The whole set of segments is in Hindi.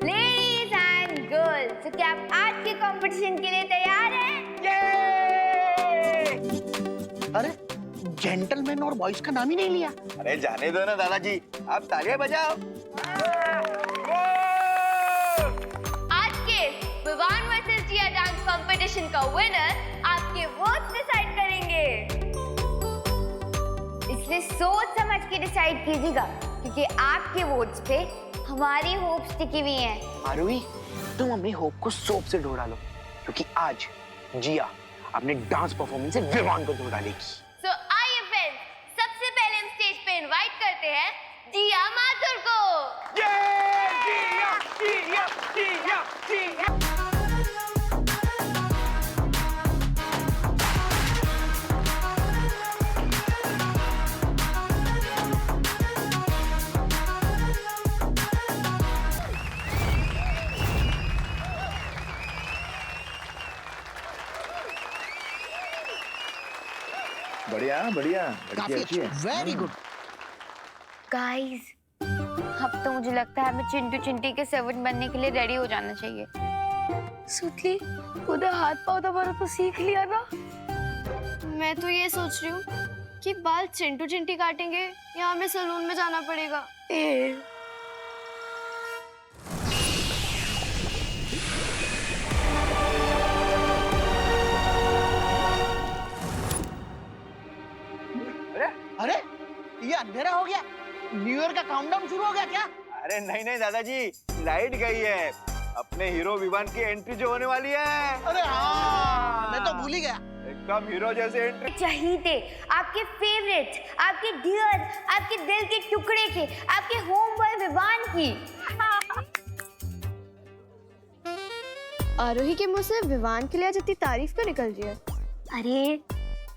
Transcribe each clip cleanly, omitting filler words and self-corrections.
लेडीज एंड गर्ल्स, तो क्या आप आज के कंपटीशन के लिए तैयार हैं? अरे जेंटलमैन और बॉयज का नाम ही नहीं लिया। अरे जाने दो ना दादाजी, आप तालियां बजाओ। आज के विवान वर्सेस जिया डांस कंपटीशन का विनर आपके वोट्स डिसाइड करेंगे, इसलिए सोच समझ के डिसाइड कीजिएगा, क्योंकि आपके वोट्स पे हमारी होप्स टिकी हुई हैं। आरोही, तुम अपनी होप को सोप से धो डालो, क्योंकि आज जिया अपने डांस परफॉर्मेंस से विवान को धो डालेगी। So, आइए फ्रेंड्स, सबसे पहले हम स्टेज पे इनवाइट करते हैं जिया माथुर को। बढ़िया बढ़िया, काफी अच्छी, वेरी गुड। गाइस, अब तो मुझे लगता है हमें चिंटू चिंटी के सर्वेंट बनने के लिए रेडी हो जाना चाहिए। सुतली, उधर हाथ पाँव दबाना तो सीख लिया ना। मैं तो ये सोच रही हूँ कि बाल चिंटू चिंटी काटेंगे या हमें सैलून में जाना पड़ेगा। अरे ये अंधेरा हो गया, न्यू ईयर का काउंटडाउन शुरू हो गया क्या? अरे नहीं नहीं दादाजी, लाइट गई है। अपने हीरो विवान की एंट्री जो होने वाली है। अरे हाँ, मैं तो भूल ही गया। एकदम हीरो जैसे एंट्री। चाहिए आपके फेवरेट, आपके डियर, आपके दिल के टुकड़े के, आपके होम बॉय विवान की। आरोही के मुंह से विवान के लिए आज इतनी तारीफ क्यों निकल रही है? अरे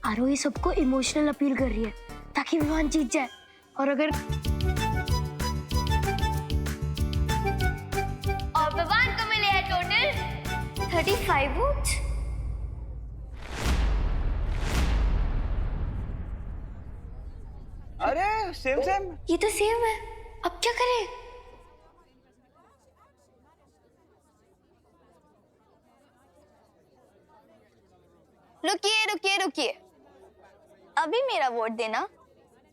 आरोही सबको इमोशनल अपील कर रही है ताकि विवान जीत जाए, और अगर और विवान को मिले हैं टोटल 35 वोट। अरे सेम सेम। ये तो सेम है, अब क्या करें? रुकिए रुकिए रुकिए, अभी मेरा वोट देना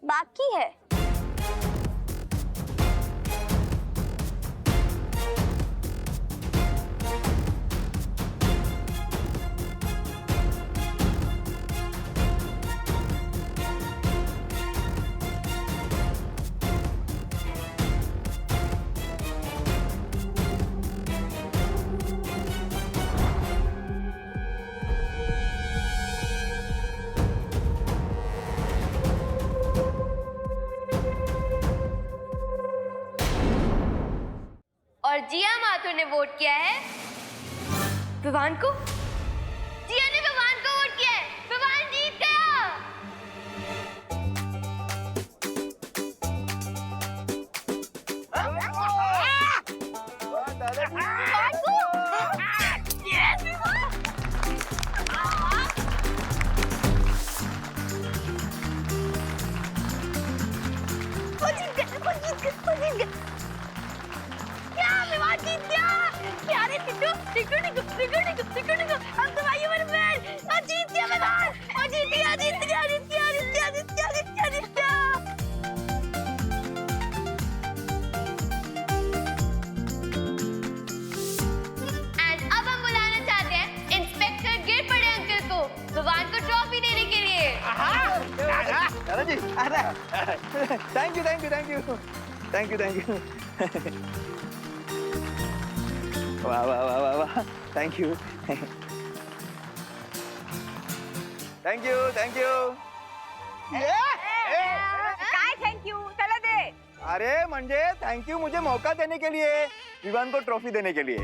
बाकी है। और जिया माथुर ने वोट किया है विवान को। जिया ने विवान को वोट किया है, विवान जीत गया। दादाजी, thank you thank you thank you thank you thank you. वाह वाह वाह वाह वाह, thank you thank you thank you. काय थैंक यू, चला दे। अरे म्हणजे थैंक यू मुझे मौका देने के लिए, विवान को ट्रॉफी देने के लिए।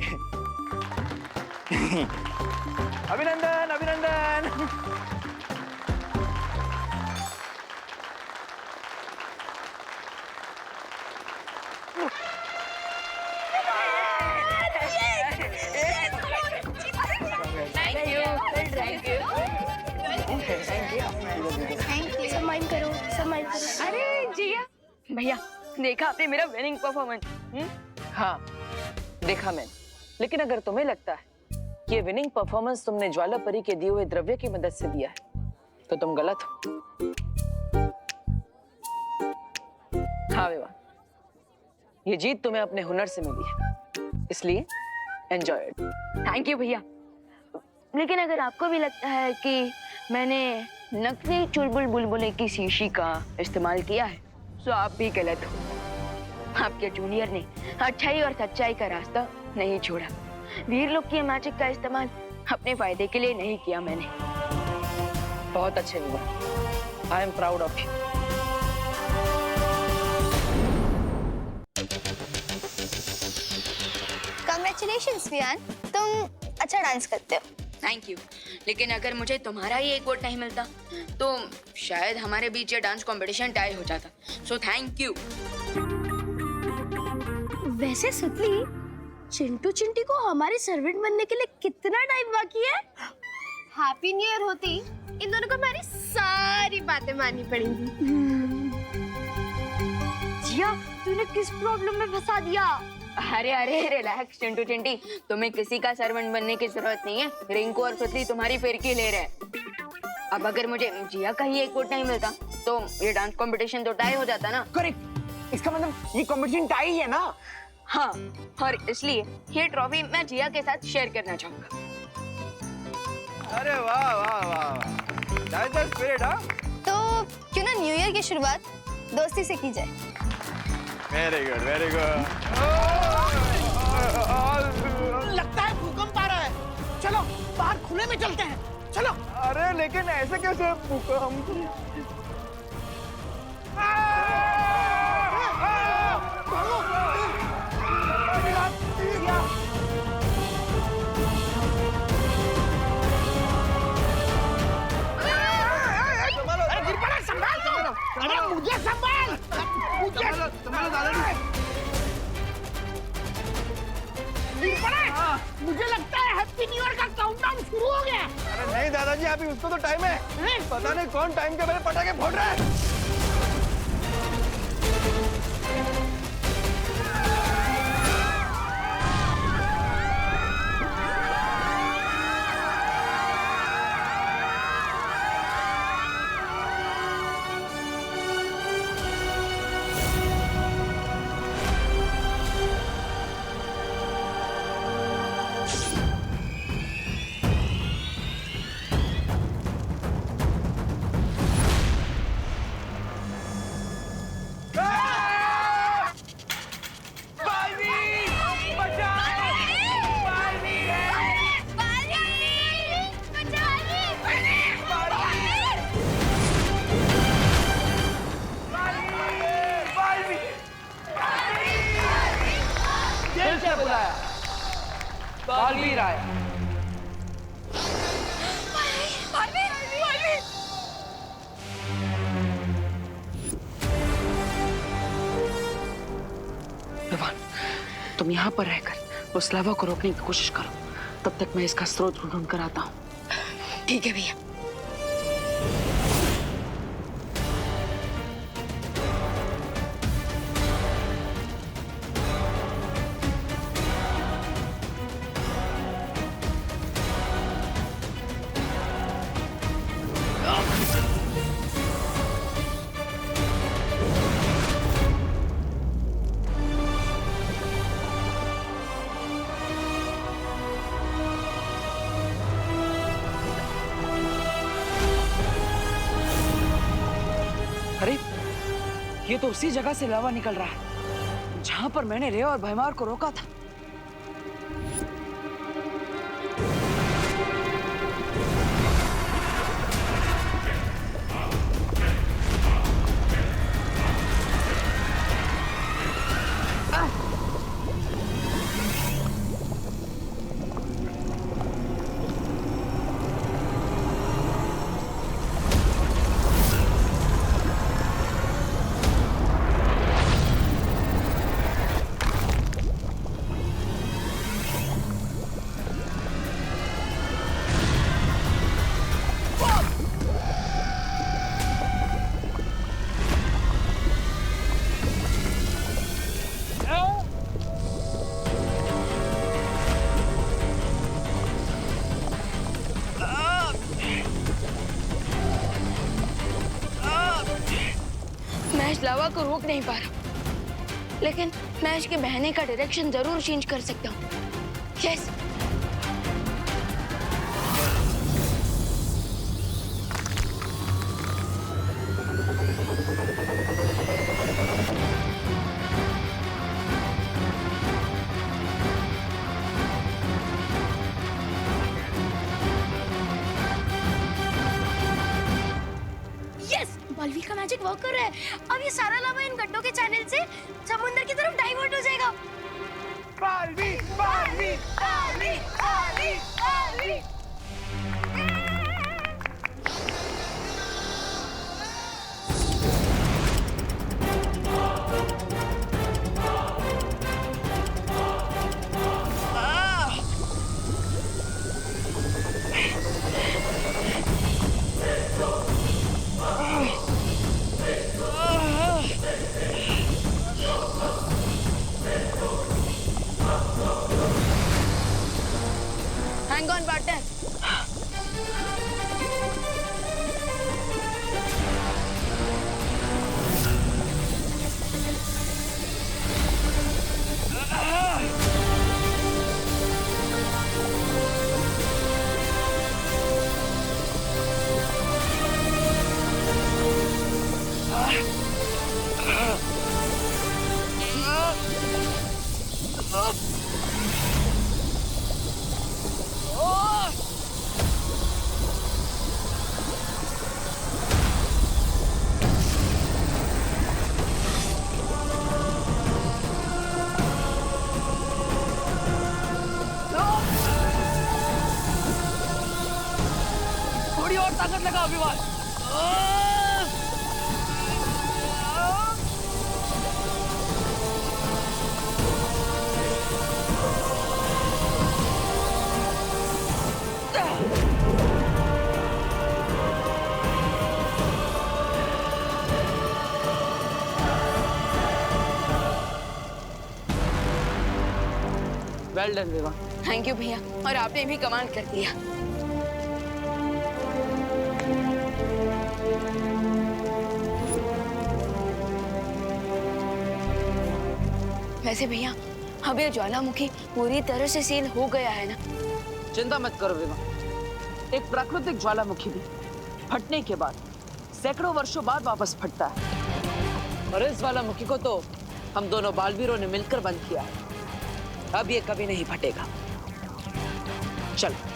अभिनंदन अभिनंदन। सम्मान करो, सम्मान करो। अरे जिया भैया, देखा आपने मेरा विनिंग परफॉर्मेंस, हाँ, देखा मैंने। लेकिन अगर तुम्हें लगता है कि ये विनिंग परफॉर्मेंस तुमने ज्वाला परी के दिए हुए द्रव्य की मदद से दिया है, तो तुम गलत हो। हाँ विवान, ये जीत तुम्हें अपने हुनर से मिली है, इसलिए एंजॉय इट। थैंक यू भैया। लेकिन अगर आपको भी लगता है कि मैंने नकली चुलबुल बुलबुले की शीशी का इस्तेमाल किया है, तो आप भी गलत हो। आपके जूनियर ने अच्छाई और सच्चाई का रास्ता नहीं छोड़ा। वीर लोग की मैजिक का इस्तेमाल अपने फायदे के लिए नहीं किया मैंने। बहुत अच्छे Vivan, I am proud of you. Congratulations, Viyan, तुम अच्छा डांस करते हो। Thank you. लेकिन अगर मुझे तुम्हारा ही एक वोट नहीं मिलता तो शायद हमारे बीच ये डांस कंपटीशन टाई हो जाता। So thank you. वैसे सुतली, चिंटू चिंटी को हमारे सर्वेंट बनने के लिए कितना टाइम बाकी है? हैप्पी न्यू ईयर होती इन दोनों को हमारी सारी बातें माननी पड़ेंगी। जिया, तूने किस प्रॉब्लम में फंसा दिया? अरे अरे रिलैक्स चिंटू चिंटी, तुम्हें किसी का सर्वेंट बनने की जरूरत नहीं है। रिंकू और सुतली तुम्हारी फिरकी ले रहे हैं। अब अगर मुझे जिया का ही एक वोट नहीं मिलता तो ये डांस कंपटीशन तो टाई हो जाता ना। करेक्ट, इसका मतलब ये कंपटीशन टाई है ना? हाँ, और इसलिए ये ट्रॉफी मैं जिया के साथ शेयर करना चाहूंगा। अरे वाह वाह वाह, दैट्स द स्पिरिट। हाँ, तो क्यों ना न्यू ईयर की शुरुआत दोस्ती से की जाए। Very good very good. लगता है भूकंप आ रहा है। चलो बाहर खुले में चलते हैं, चलो। अरे लेकिन ऐसे कैसे भूकंप? अरे मुझे संभाल, मुझे लगता है हैप्पी न्यू ईयर का काउंटडाउन शुरू हो गया। अरे नहीं दादाजी, अभी उसको तो टाइम है। पता नहीं कौन टाइम के पहले पटाखे फोड़ रहा है। बालवीर आया। विवान, तुम यहाँ पर रहकर उस लावा को रोकने की कोशिश करो, तब तक मैं इसका स्रोत ढूंढ कर आता हूँ। ठीक है भैया। अरे ये तो उसी जगह से लावा निकल रहा है जहां पर मैंने रे और भैमार को रोका था। मैं इस लावा को रोक नहीं पा रहा, लेकिन मैं इसके बहने का डायरेक्शन जरूर चेंज कर सकता हूँ। यस। बालवी का मैजिक वर्क कर रहा है। अब ये सारा लावा इन गड्ढों के चैनल से समुद्र की तरफ डाइवर्ट हो जाएगा। Baalveer, Baalveer, Baalveer, Baalveer, Baalveer. Hang on, partner. थोड़ी और ताकत लगाओ Vivan. Well done Vivan. Thank you भैया, और आपने भी कमाल कर दिया। वैसे भैया, अब ये ज्वालामुखी पूरी तरह से सील हो गया है ना? चिंता मत करो विवान, एक प्राकृतिक ज्वालामुखी भी फटने के बाद सैकड़ों वर्षों बाद वापस फटता है, और इस ज्वालामुखी को तो हम दोनों बालवीरों ने मिलकर बंद किया है। अब ये कभी नहीं फटेगा। चलो।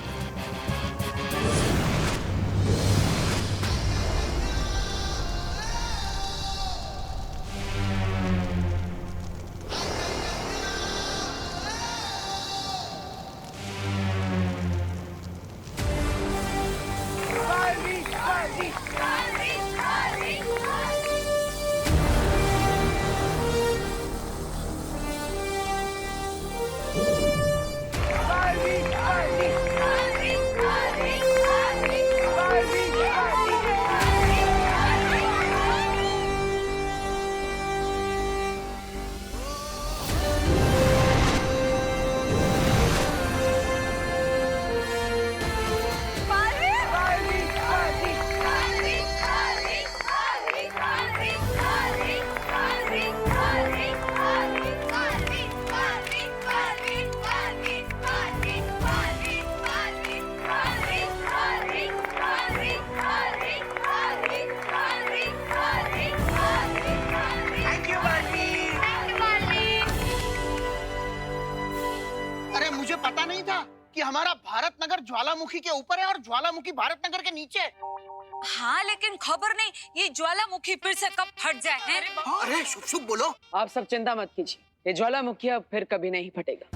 मुझे पता नहीं था कि हमारा भारत नगर ज्वालामुखी के ऊपर है और ज्वालामुखी भारत नगर के नीचे। हाँ, लेकिन खबर नहीं ये ज्वालामुखी फिर से कब फट जाए हैं? अरे शुभ शुभ बोलो। आप सब चिंता मत कीजिए, ये ज्वालामुखी अब फिर कभी नहीं फटेगा।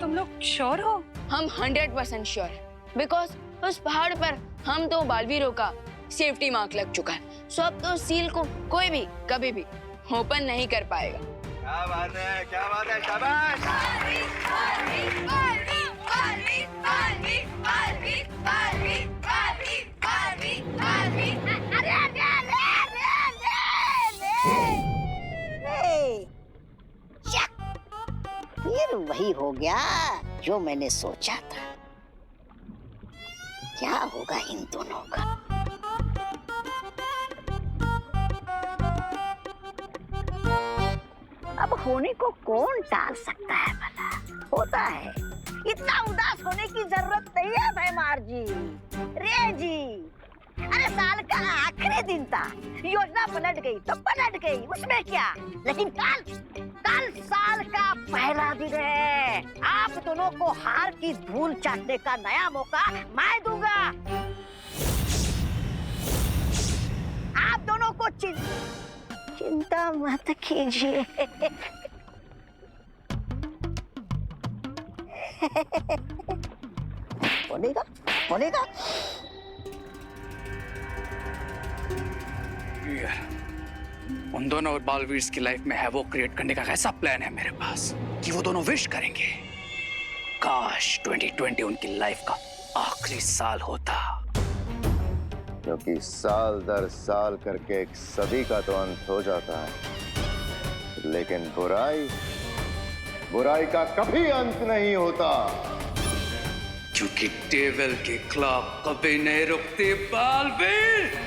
तुम लोग श्योर हो? हम 100% श्योर है, बिकॉज उस पहाड़ पर हम तो बालवीरों का सेफ्टी मार्क लग चुका है। सो अब तो सील को कोई भी कभी भी ओपन नहीं कर पाएगा। क्या बात है, क्या बात है, शाबाश। फिर वही हो गया जो मैंने सोचा था। क्या होगा इन दोनों का? खोने को कौन टाल सकता है भला? होता है। इतना उदास होने की जरूरत नहीं है भैमार जी। रे जी, अरे साल का आखिरी दिन था, योजना पलट गई तो पलट गई, उसमें क्या। लेकिन कल साल का पहला दिन है। आप दोनों को हार की धूल चाटने का नया मौका मैं दूंगा। आप दोनों को चिंता मत कीजिए। बोलेगा। उन दोनों बालवीर्स की लाइफ में है वो क्रिएट करने का ऐसा प्लान है मेरे पास कि वो दोनों विश करेंगे काश 2020 उनकी लाइफ का आखिरी साल होता। क्योंकि साल दर साल करके एक सदी का तो अंत हो जाता है, लेकिन बुराई का कभी अंत नहीं होता। क्योंकि डेविल के खिलाफ कभी नहीं रुकते बालवीर।